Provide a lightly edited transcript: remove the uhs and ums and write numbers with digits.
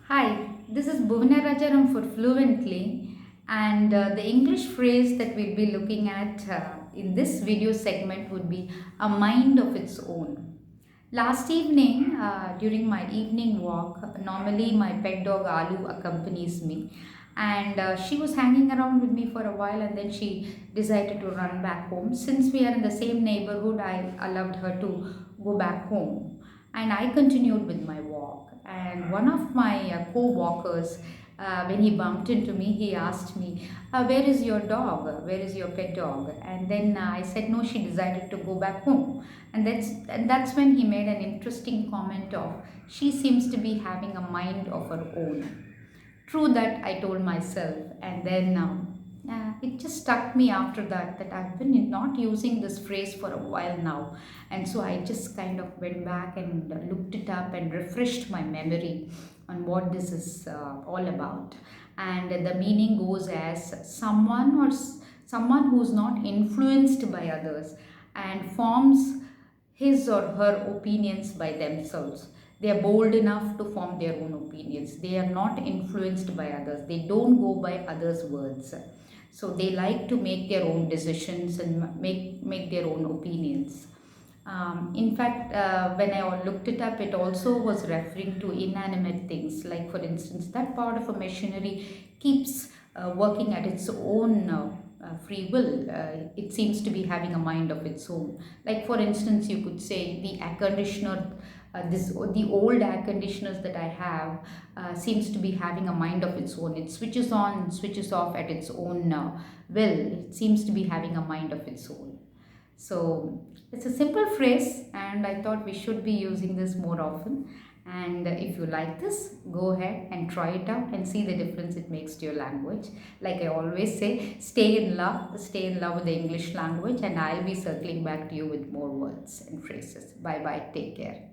Hi, this is Bhuvana Rajaram for Fluently, and the English phrase that we'll be looking at in this video segment would be a mind of its own. Last evening, during my evening walk, normally my pet dog Alu accompanies me, and she was hanging around with me for a while, and then she decided to run back home. Since we are in the same neighborhood, I allowed her to go back home, and I continued with my walk. And one of my co-walkers, when he bumped into me, he asked me, "Where is your dog? Where is your pet dog?" And then I said, "No, she decided to go back home." And that's when he made an interesting comment of, "She seems to be having a mind of her own." True that, I told myself, and then it just struck me after that I've been not using this phrase for a while now, and so I just kind of went back and looked it up and refreshed my memory on what this is all about. And the meaning goes as someone who's not influenced by others and forms his or her opinions by themselves. They are bold enough to form their own opinions. They are not influenced by others. They don't go by others' words. So they like to make their own decisions and make their own opinions. In fact, when I looked it up, it also was referring to inanimate things. Like, for instance, that part of a machinery keeps working at its own free will. It seems to be having a mind of its own. Like, for instance, you could say the air conditioner. The old air conditioners that I have seems to be having a mind of its own. It switches on, switches off at its own will. It seems to be having a mind of its own. So it's a simple phrase, and I thought we should be using this more often. And if you like this, go ahead and try it out and see the difference it makes to your language. Like I always say, stay in love with the English language, and I'll be circling back to you with more words and phrases. Bye bye, take care.